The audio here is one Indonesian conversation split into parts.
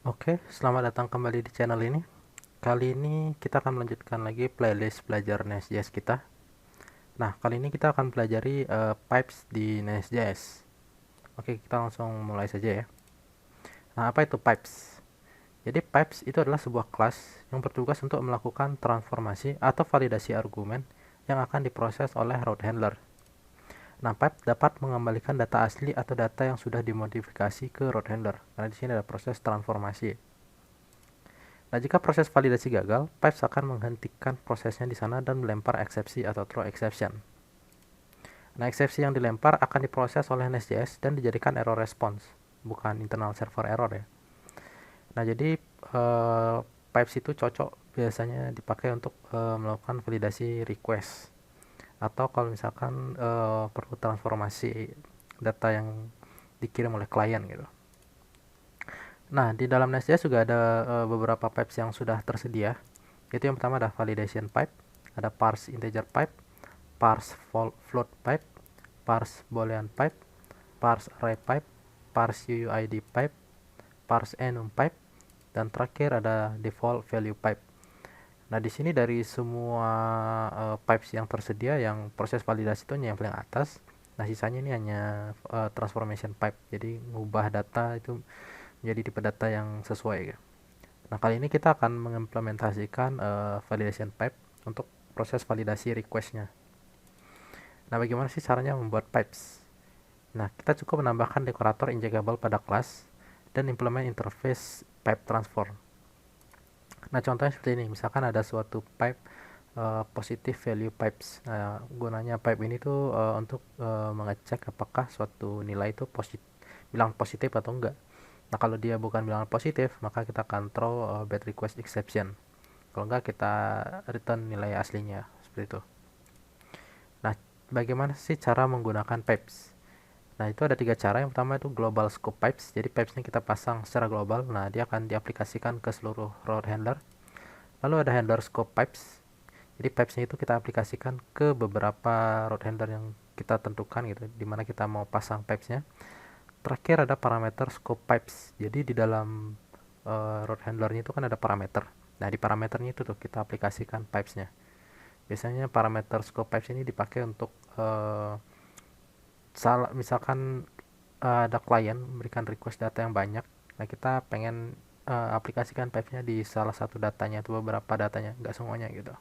Oke, selamat datang kembali di channel ini. Kali ini kita akan melanjutkan lagi playlist belajar Nest.js kita. Nah, kali ini kita akan pelajari pipes di Nest.js. Oke, kita langsung mulai saja ya. Nah, apa itu pipes? Jadi pipes itu adalah sebuah kelas yang bertugas untuk melakukan transformasi atau validasi argumen yang akan diproses oleh route handler. Nah, pipe dapat mengembalikan data asli atau data yang sudah dimodifikasi ke route handler. Karena di sini ada proses transformasi. Nah, jika proses validasi gagal, Pipes akan menghentikan prosesnya di sana dan melempar eksepsi atau throw exception. Nah, eksepsi yang dilempar akan diproses oleh Nest.js dan dijadikan error response, bukan internal server error ya. Nah, jadi Pipes itu cocok biasanya dipakai untuk melakukan validasi request atau kalau misalkan perlu transformasi data yang dikirim oleh klien gitu. Nah, di dalam Nest.js juga ada beberapa pipes yang sudah tersedia. Itu yang pertama ada validation pipe, ada parse integer pipe, parse float pipe, parse boolean pipe, parse array pipe, parse uuid pipe, parse enum pipe, dan terakhir ada default value pipe. Nah, di sini dari semua pipes yang tersedia, yang proses validasi itu hanya yang paling atas. Nah, sisanya ini hanya transformation pipe. Jadi, ngubah data itu menjadi tipe data yang sesuai. Nah, kali ini kita akan mengimplementasikan validation pipe untuk proses validasi request-nya. Nah, bagaimana sih caranya membuat pipes? Nah, kita cukup menambahkan dekorator injectable pada kelas dan implement interface pipe transform. Nah, contohnya seperti ini. Misalkan ada suatu pipe positive value pipes. Nah, gunanya pipe ini tuh untuk mengecek apakah suatu nilai itu bilang positif atau enggak. Nah, kalau dia bukan bilang positif, maka kita akan throw bad request exception. Kalau enggak, kita return nilai aslinya. Seperti itu. Nah, bagaimana sih cara menggunakan pipes? Nah, itu ada tiga cara. Yang pertama itu global scope pipes. Jadi pipes ini kita pasang secara global. Nah, dia akan diaplikasikan ke seluruh route handler. Lalu ada handler scope pipes. Jadi pipesnya itu kita aplikasikan ke beberapa route handler yang kita tentukan gitu, dimana kita mau pasang pipesnya. Terakhir ada parameter scope pipes. Jadi di dalam route handlernya itu kan ada parameter. Nah, di parameternya itu tuh kita aplikasikan pipesnya. Biasanya parameter scope pipes ini dipakai untuk misalkan ada klien memberikan request data yang banyak. Nah, kita pengen aplikasikan pipesnya di salah satu datanya atau beberapa datanya, nggak semuanya gitu.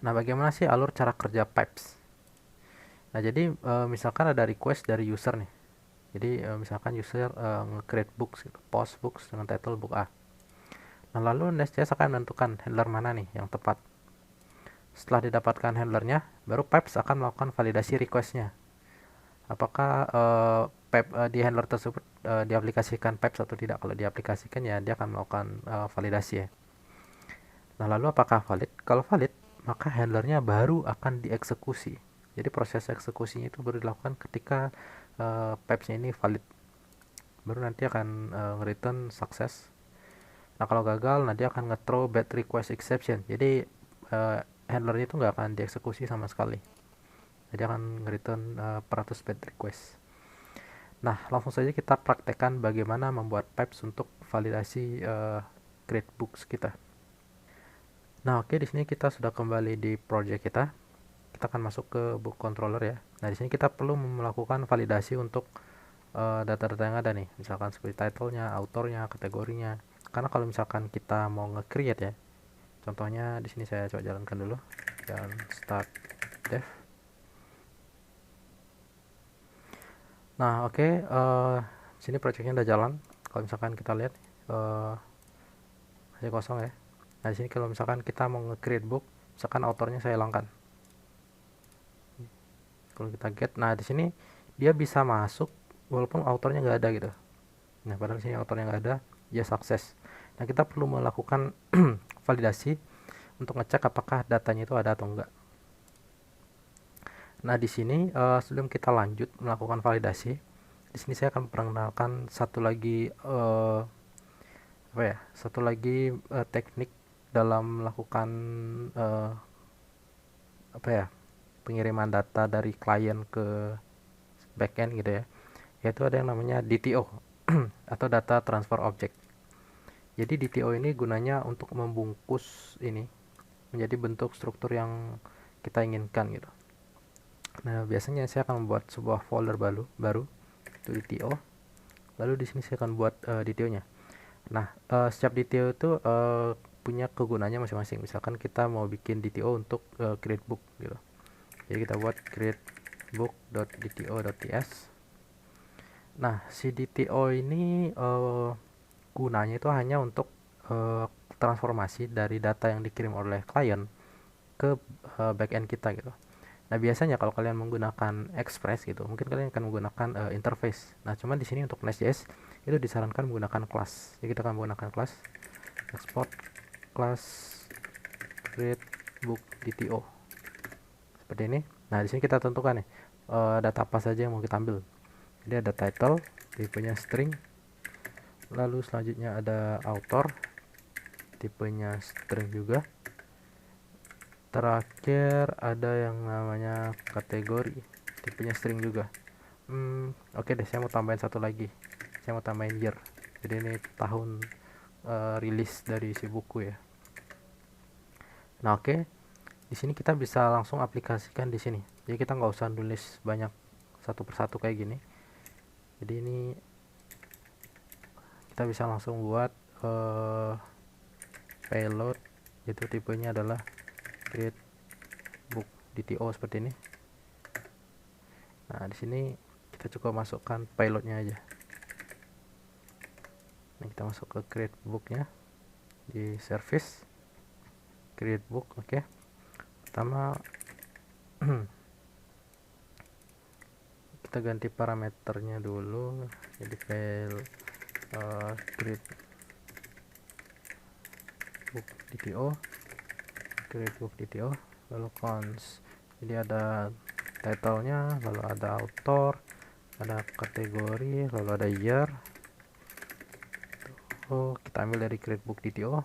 Nah, bagaimana sih alur cara kerja pipes? Nah, jadi misalkan ada request dari user nih. Jadi misalkan user nge-create books gitu, post books dengan title book A. Nah, lalu Nest.js akan menentukan handler mana nih yang tepat. Setelah didapatkan handlernya, baru pipes akan melakukan validasi requestnya. Apakah di handler tersebut diaplikasikan pipes atau tidak? Kalau diaplikasikan ya dia akan melakukan validasi ya. Nah, lalu apakah valid? Kalau valid, maka handlernya baru akan dieksekusi. Jadi proses eksekusinya itu baru dilakukan ketika pipesnya ini valid. Baru nanti akan return sukses. Nah, kalau gagal, nanti akan nge-throw bad request exception. Jadi handlernya itu nggak akan dieksekusi sama sekali. Jadi akan nge-return peratus bad request. Nah, langsung saja kita praktekkan bagaimana membuat pipes untuk validasi create books kita. Nah, oke, di sini kita sudah kembali di project kita. Kita akan masuk ke book controller ya. Nah, di sini kita perlu melakukan validasi untuk data-data yang ada nih. Misalkan seperti title-nya, autornya, kategorinya. Karena kalau misalkan kita mau nge-create ya. Contohnya di sini saya coba jalankan dulu. Dan start dev. Nah, oke, sini projectnya udah jalan. Kalau misalkan kita lihat masih kosong ya. Nah, di sini kalau misalkan kita mau nge-create book, misalkan autornya saya hilangkan. Kalau kita get, nah di sini dia bisa masuk walaupun autornya nggak ada gitu. Nah, padahal di sini autornya nggak ada, dia sukses. Nah, kita perlu melakukan validasi untuk ngecek apakah datanya itu ada atau enggak. Nah, di sini sebelum kita lanjut melakukan validasi, di sini saya akan memperkenalkan satu lagi satu lagi teknik dalam melakukan uh, pengiriman data dari klien ke backend gitu ya. Yaitu ada yang namanya DTO atau data transfer object. Jadi DTO ini gunanya untuk membungkus ini menjadi bentuk struktur yang kita inginkan gitu. Nah, biasanya saya akan membuat sebuah folder baru itu DTO. Lalu di sini saya akan buat DTO-nya. Nah, setiap DTO itu punya kegunaannya masing-masing. Misalkan kita mau bikin DTO untuk create book gitu. Jadi kita buat create book.dto.ts. Nah, si DTO ini gunanya itu hanya untuk transformasi dari data yang dikirim oleh klien ke backend kita gitu. Nah, biasanya kalau kalian menggunakan Express gitu, mungkin kalian akan menggunakan interface. Nah, cuman di sini untuk Nest.js itu disarankan menggunakan class. Jadi kita akan menggunakan class export class create book DTO. Seperti ini. Nah, di sini kita tentukan nih data apa saja yang mau kita ambil. Jadi ada title, tipenya string. Lalu selanjutnya ada author, tipenya string juga. Terakhir ada yang namanya kategori, tipenya string juga. Oke deh, saya mau tambahin satu lagi. Saya mau tambahin year. Jadi ini tahun rilis dari si buku ya. Nah, oke. Di sini kita bisa langsung aplikasikan di sini. Jadi kita nggak usah nulis banyak satu persatu kayak gini. Jadi ini kita bisa langsung buat payload, itu tipenya adalah create book DTO seperti ini. Nah, di sini kita cukup masukkan payloadnya aja. Nah, kita masuk ke create booknya di service create book. Oke. Pertama kita ganti parameternya dulu, jadi file create book DTO, create book DTO, lalu cons. Jadi ada title-nya, lalu ada author, ada kategori, lalu ada year. Kita ambil dari create book DTO,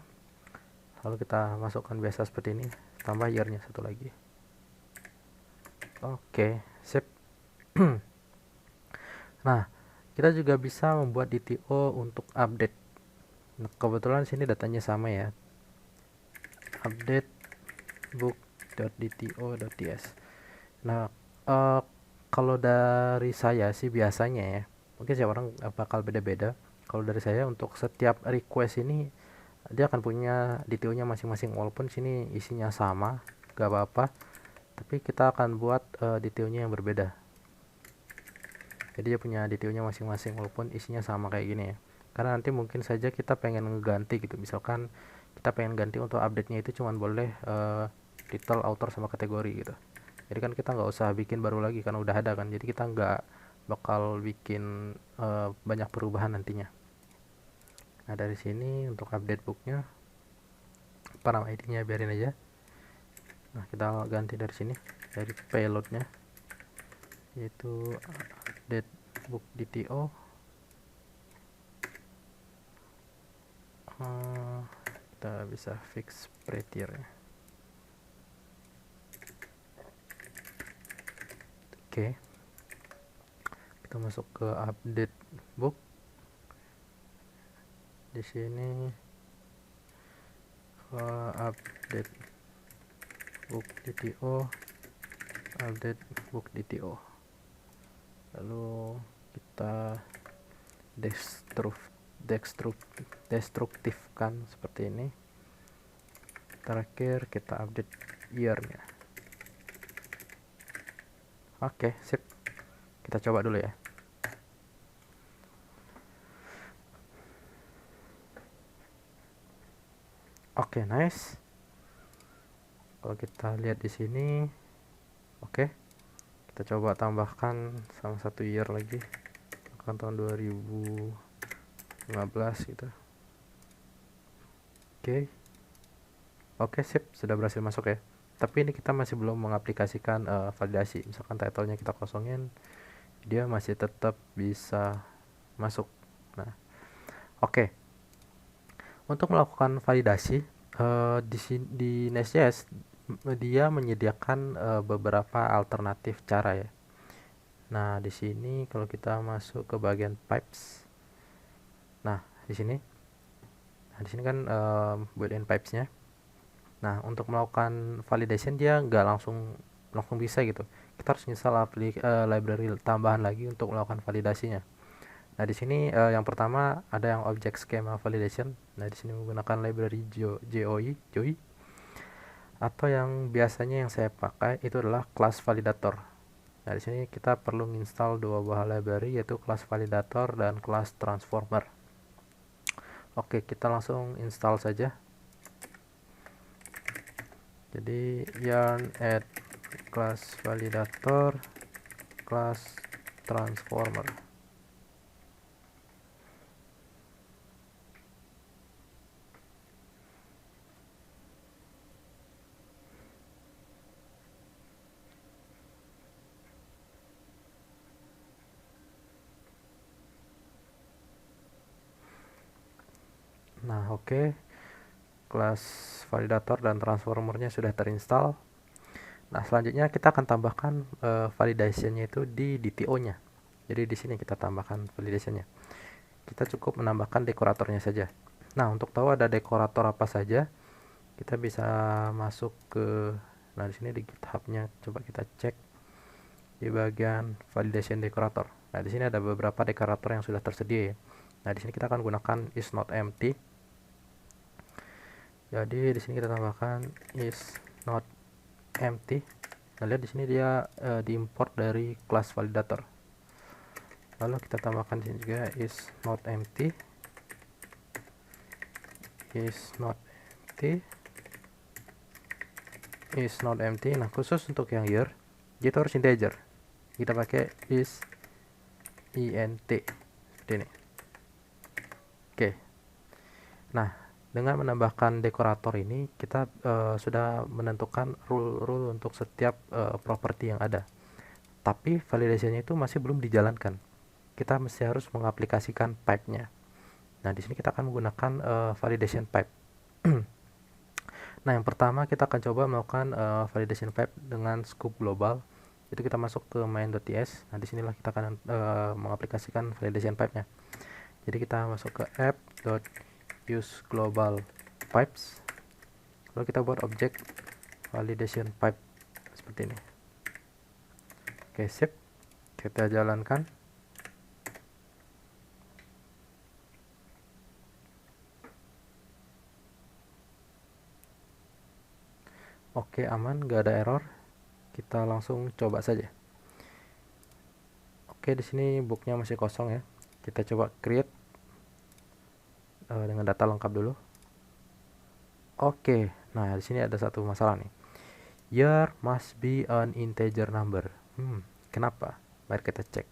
lalu kita masukkan biasa seperti ini, tambah year-nya satu lagi. Oke, sip. Nah, kita juga bisa membuat DTO untuk update. Nah, kebetulan sini datanya sama ya, update book.dto.ts. Nah, kalau dari saya sih biasanya ya, mungkin setiap orang bakal beda-beda. Kalau dari saya, untuk setiap request ini dia akan punya DTO-nya masing-masing, walaupun sini isinya sama, gak apa-apa, tapi kita akan buat DTO-nya yang berbeda. Jadi dia punya DTO-nya masing-masing walaupun isinya sama kayak gini ya. Karena nanti mungkin saja kita pengen ngeganti gitu. Misalkan kita pengen ganti untuk update-nya itu cuman boleh title, author, sama kategori gitu. Jadi kan kita nggak usah bikin baru lagi karena udah ada kan. Jadi kita nggak bakal bikin banyak perubahan nantinya. Nah, dari sini untuk update booknya, parameter ID-nya biarin aja. Nah, kita ganti dari sini, dari payloadnya, yaitu update book DTO. Kita bisa fix prettier-nya. Oke. Kita masuk ke update book. Di sini update book DTO, update book DTO. Lalu kita destruktifkan seperti ini. Terakhir kita update year-nya. Oke, sip. Kita coba dulu ya. Oke, nice. Kalau kita lihat di sini, oke. Kita coba tambahkan sama satu year lagi. Akan tahun 2015 gitu. Oke, sip. Sudah berhasil masuk ya. Tapi ini kita masih belum mengaplikasikan validasi. Misalkan title-nya kita kosongin, dia masih tetap bisa masuk. Nah, oke. Untuk melakukan validasi di Nest.js, dia menyediakan beberapa alternatif cara ya. Nah, di sini kalau kita masuk ke bagian pipes, Nah, di sini. Nah, di sini kan built-in pipes-nya. Nah, untuk melakukan validation dia nggak langsung bisa gitu. Kita harus install library tambahan lagi untuk melakukan validasinya. Nah, di sini yang pertama ada yang object schema validation. Nah, di sini menggunakan library GOI, atau yang biasanya yang saya pakai itu adalah class validator. Nah, di sini kita perlu install dua buah library, yaitu class validator dan class transformer. Oke, kita langsung install saja. Jadi yarn add class validator class transformer. Nah, oke. Kelas validator dan transformernya sudah terinstall. Nah, selanjutnya kita akan tambahkan validationnya itu di DTO-nya. Jadi di sini kita tambahkan validationnya. Kita cukup menambahkan dekoratornya saja. Nah, untuk tahu ada dekorator apa saja, kita bisa masuk ke, nah di sini di GitHub-nya coba kita cek di bagian validation decorator. Nah, di sini ada beberapa dekorator yang sudah tersedia ya. Nah, di sini kita akan gunakan is not empty. Jadi di sini kita tambahkan is not empty. Nah, lihat di sini dia diimport dari kelas validator. Lalu kita tambahkan di sini juga is not empty, is not empty, is not empty. Nah, khusus untuk yang year kita harus integer. Kita pakai is int seperti ini. Oke. Nah, dengan menambahkan dekorator ini kita sudah menentukan rule untuk setiap properti yang ada. Tapi validasinya itu masih belum dijalankan. Kita masih harus mengaplikasikan pipe-nya. Nah, di sini kita akan menggunakan validation pipe. Nah, yang pertama kita akan coba melakukan validation pipe dengan scope global. Itu kita masuk ke main.ts. Nah, disinilah kita akan mengaplikasikan validation pipe-nya. Jadi kita masuk ke app.use global pipes. Lalu kita buat objek validation pipe seperti ini. Oke, sip. Kita jalankan. Oke, aman, nggak ada error. Kita langsung coba saja. Oke, di sini booknya masih kosong ya. Kita coba create dengan data lengkap dulu. Oke, nah di sini ada satu masalah nih. Year must be an integer number. Kenapa? Mari kita cek.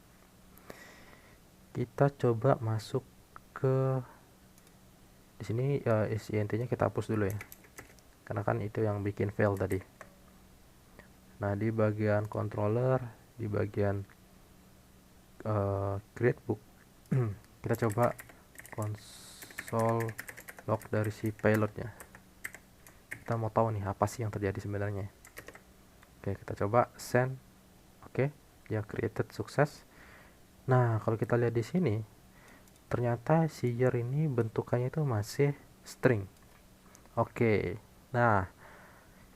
Kita coba masuk ke di sini isi intinya kita hapus dulu ya. Karena kan itu yang bikin fail tadi. Nah, di bagian controller, di bagian create book, kita coba console log dari si payloadnya. Kita mau tahu nih apa sih yang terjadi sebenarnya. Oke, kita coba send. Oke, dia created sukses. Nah, kalau kita lihat di sini, ternyata si year ini bentukannya itu masih string. Oke, nah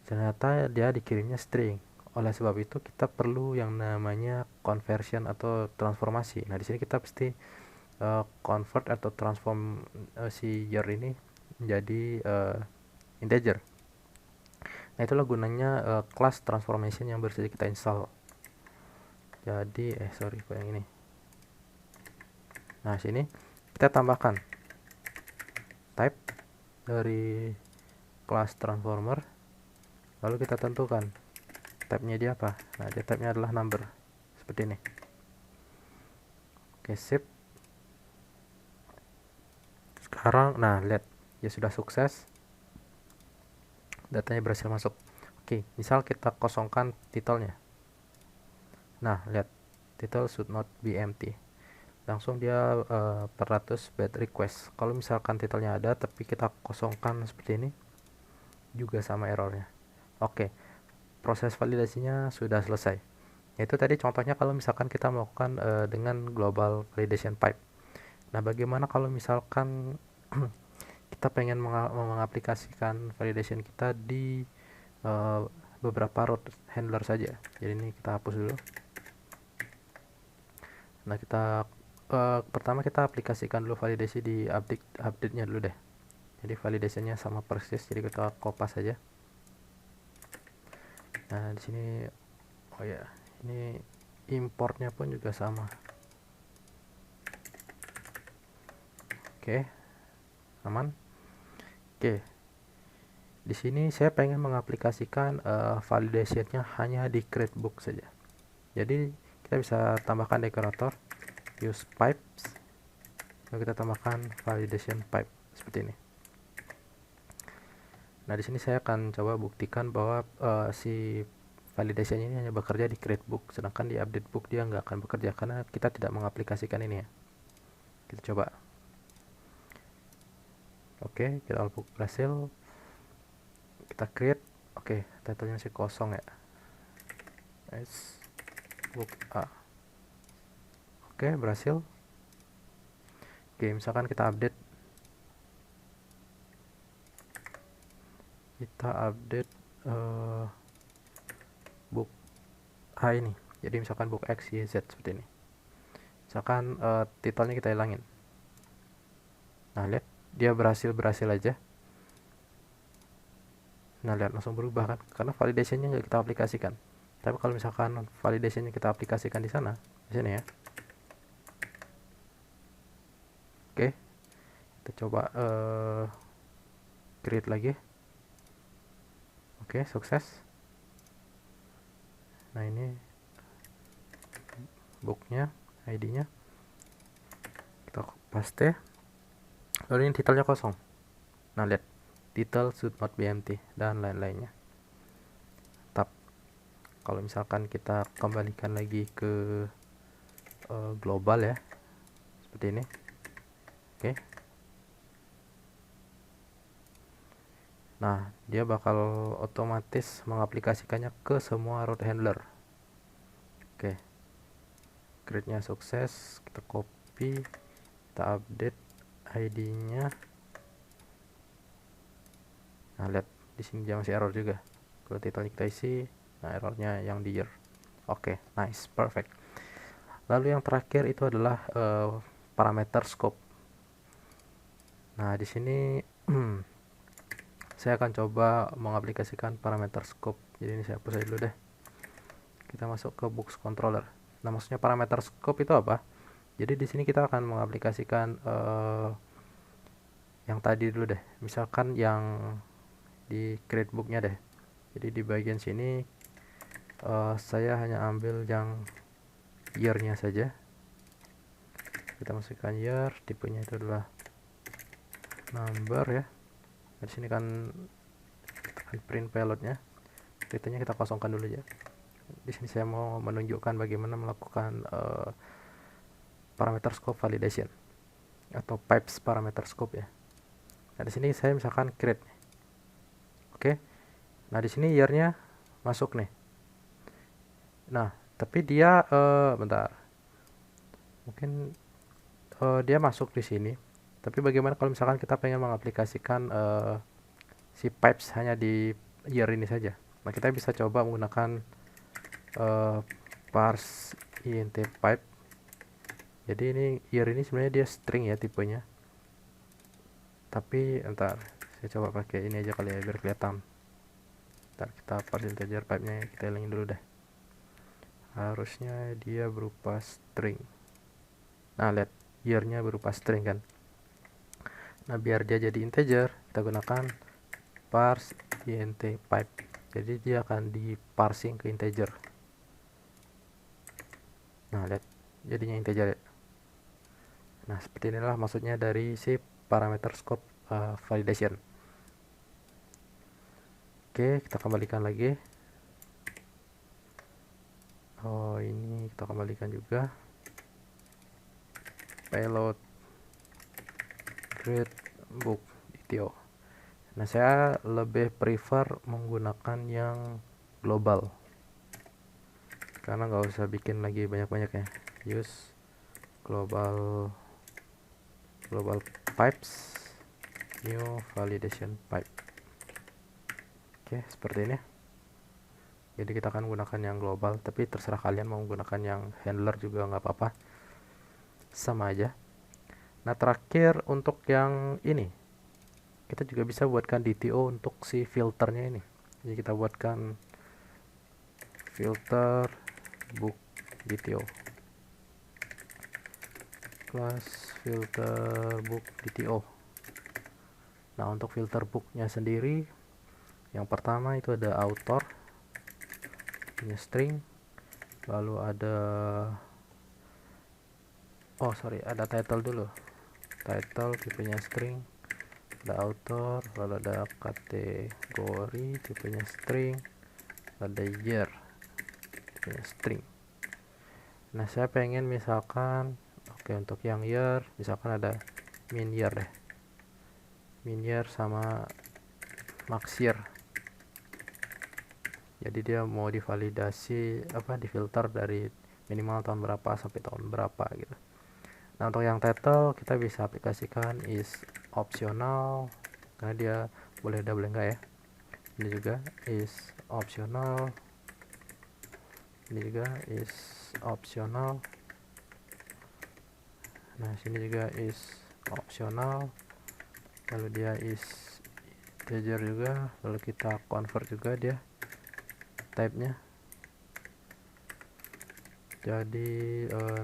ternyata dia dikirimnya string. Oleh sebab itu kita perlu yang namanya conversion atau transformasi. Nah, di sini kita pasti convert atau transform si year ini menjadi integer. Nah, itulah gunanya class transformation yang baru saja kita install. Jadi sorry kok yang ini. Nah, sini kita tambahkan type dari class transformer, lalu kita tentukan type-nya dia apa. Nah, dia type-nya adalah number seperti ini. Oke, sip. Sekarang nah lihat ya sudah sukses, datanya berhasil masuk. Oke, misal kita kosongkan titelnya. Nah, lihat title should not be empty. Langsung dia 400 bad request. Kalau misalkan titelnya ada tapi kita kosongkan seperti ini, juga sama errornya. Oke, proses validasinya sudah selesai. Itu tadi contohnya kalau misalkan kita melakukan dengan global validation pipe. Nah, bagaimana kalau misalkan kita pengen mengaplikasikan validation kita di uh, beberapa root handler saja. Jadi ini kita hapus dulu. Nah, pertama kita aplikasikan dulu validasi di update-nya dulu deh. Jadi validasinya sama persis, jadi kita kopas saja. Nah, di sini oh ya, ini importnya pun juga sama. Oke, aman. Oke, di sini saya pengen mengaplikasikan validationnya hanya di createbook saja. Jadi kita bisa tambahkan dekorator use pipes, lalu kita tambahkan validation pipe seperti ini. Nah, di sini saya akan coba buktikan bahwa si validation ini hanya bekerja di create book, sedangkan di update book dia nggak akan bekerja karena kita tidak mengaplikasikan ini ya. Kita coba. Oke, kita book berhasil. Kita create. Oke, title-nya masih kosong ya. Nice. Book A. Oke, berhasil. Oke, misalkan kita update. Book A ini. Jadi misalkan book X, Y, Z seperti ini. Misalkan titelnya kita hilangin. Nah, lihat dia berhasil aja. Nah, lihat langsung berubah kan, karena validationnya nggak kita aplikasikan. Tapi kalau misalkan validationnya kita aplikasikan di sana, di sini ya. Oke, kita coba create lagi. Oke, sukses. Nah, ini booknya, ID-nya kita paste. Lalu ini titelnya kosong. Nah, lihat, title should not be empty dan lain-lainnya. Kalau misalkan kita kembalikan lagi ke global ya, seperti ini. Oke. Nah, dia bakal otomatis mengaplikasikannya ke semua root handler. Oke. Create-nya sukses, kita copy, kita update ID-nya. Nah, lihat di sini dia masih error juga. Kalau title kita isi, nah errornya yang di year. Oke, nice, perfect. Lalu yang terakhir itu adalah parameter scope. Nah, di sini saya akan coba mengaplikasikan parameter scope. Jadi ini saya hapus aja dulu deh. Kita masuk ke box controller. Nah, maksudnya parameter scope itu apa? Jadi di sini kita akan mengaplikasikan yang tadi dulu deh. Misalkan yang di create booknya deh. Jadi di bagian sini saya hanya ambil yang year-nya saja. Kita masukkan year, tipenya itu adalah number ya. Di sini kan print payloadnya, datanya kita kosongkan dulu ya. Di sini saya mau menunjukkan bagaimana melakukan parameter scope validation atau pipes parameter scope ya. Nah, di sini saya misalkan create. Oke. Nah, di sini year-nya masuk nih. Nah, tapi dia bentar. Mungkin dia masuk di sini. Tapi bagaimana kalau misalkan kita pengen mengaplikasikan si pipes hanya di year ini saja? Nah, kita bisa coba menggunakan parse int pipe. Jadi ini year ini sebenarnya dia string ya tipenya. Tapi entar saya coba pakai ini aja kali ya biar kelihatan. Ntar kita parse integer pipe-nya kita hilangin dulu deh. Harusnya dia berupa string. Nah, lihat year-nya berupa string kan. Nah, biar dia jadi integer, kita gunakan parse int pipe. Jadi dia akan di parsing ke integer. Nah, lihat jadinya integer. Nah, seperti inilah maksudnya dari si parameter scope validation. Oke, kita kembalikan lagi. Oh, ini kita kembalikan juga. Payload create book DTO. Nah, saya lebih prefer menggunakan yang global karena nggak usah bikin lagi banyak-banyak ya. Use global global pipes, new validation pipe. Oke, seperti ini. Jadi kita akan gunakan yang global, tapi terserah kalian mau menggunakan yang handler juga nggak apa-apa, sama aja. Nah, terakhir untuk yang ini kita juga bisa buatkan DTO untuk si filternya ini. Jadi kita buatkan filter book DTO plus filter book DTO. Nah, untuk filter booknya sendiri, yang pertama itu ada author punya string, lalu ada ada title dulu, title tipenya string, ada author, lalu ada kategori tipenya string, ada year tipenya string. Nah, saya pengen misalkan untuk yang year misalkan ada min year deh, min year sama max year. Jadi dia mau divalidasi difilter dari minimal tahun berapa sampai tahun berapa gitu. Nah, untuk yang title kita bisa aplikasikan is optional karena dia boleh double enggak ya. Ini juga is optional, ini juga is optional. Nah, sini juga is optional, lalu dia is integer juga, lalu kita convert juga dia type-nya jadi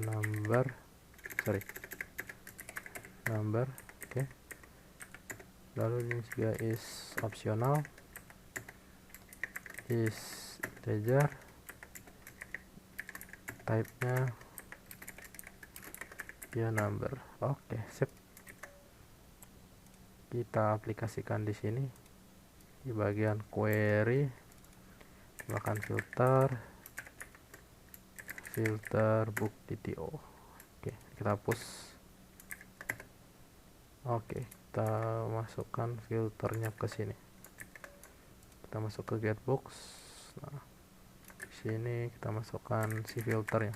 number. Oke. Lalu ini juga is optional, is integer, type-nya dia number. Oke, sip. Kita aplikasikan di sini di bagian query, bahkan filter book DTO. Oke, kita hapus. Oke, kita masukkan filternya ke sini. Kita masuk ke getbox. Nah, di sini kita masukkan si filternya.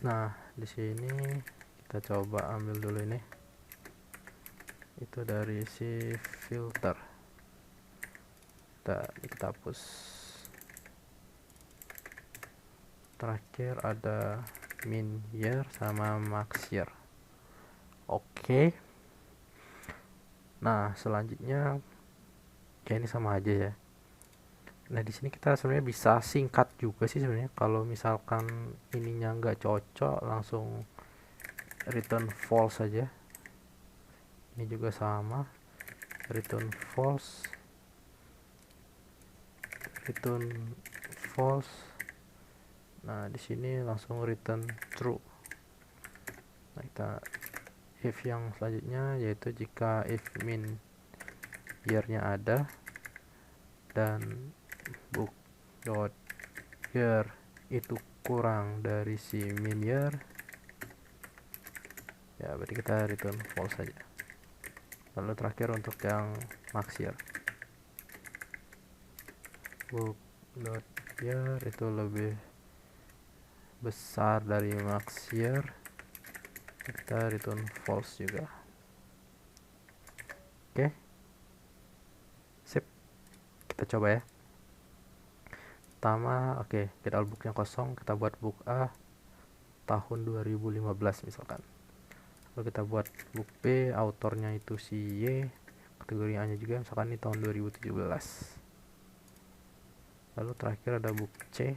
Nah, di sini kita coba ambil dulu ini. Itu dari si filter. Kita hapus. Terakhir ada min year sama max year. Oke. Nah, selanjutnya kayak ini sama aja ya. Nah, di sini kita sebenarnya bisa singkat juga sih sebenarnya. Kalau misalkan ininya nggak cocok, langsung return false saja. Ini juga sama, return false, return false. Nah, di sini langsung return true. Nah, kita if yang selanjutnya yaitu jika if min year-nya ada dan book dot year itu kurang dari si min year, ya berarti kita return false saja. Lalu terakhir untuk yang max year, book dot year itu lebih besar dari max year, kita return false juga. Oke, sip. Kita coba ya. Pertama, kita booknya kosong, kita buat book A tahun 2015 misalkan. Lalu kita buat book B, autornya itu si Y, kategori A nya juga misalkan ini tahun 2017. Lalu terakhir ada book C,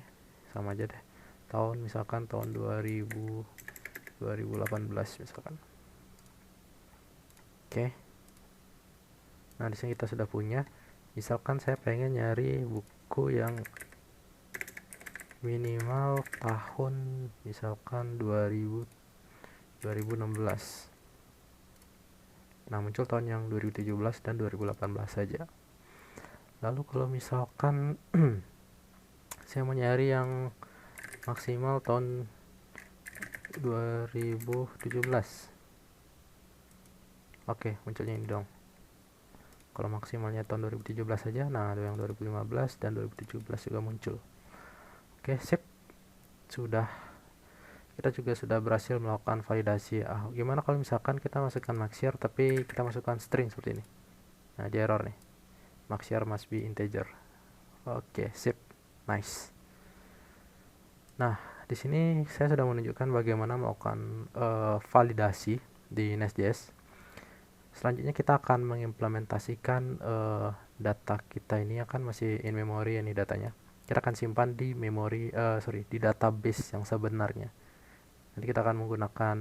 sama aja deh, tahun misalkan tahun 2018 misalkan. Oke. Nah, di sini kita sudah punya. Misalkan saya pengen nyari buku yang minimal tahun misalkan 2016. Nah, muncul tahun yang 2017 dan 2018 saja. Lalu kalau misalkan saya mau nyari yang maksimal tahun 2017. Oke, munculnya ini dong. Kalau maksimalnya tahun 2017 saja, nah ada yang 2015 dan 2017 juga muncul. Oke, sip. Sudah kita juga sudah berhasil melakukan validasi. Gimana kalau misalkan kita masukkan max_year tapi kita masukkan string seperti ini? Nah, di error nih. Max_year must be integer. Oke, sip. Nice. Nah, di sini saya sudah menunjukkan bagaimana melakukan validasi di Nest.js. Selanjutnya kita akan mengimplementasikan data kita ini akan masih in memory ini datanya. Kita akan simpan di memori di database yang sebenarnya. Nanti kita akan menggunakan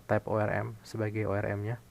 type ORM sebagai ORM-nya.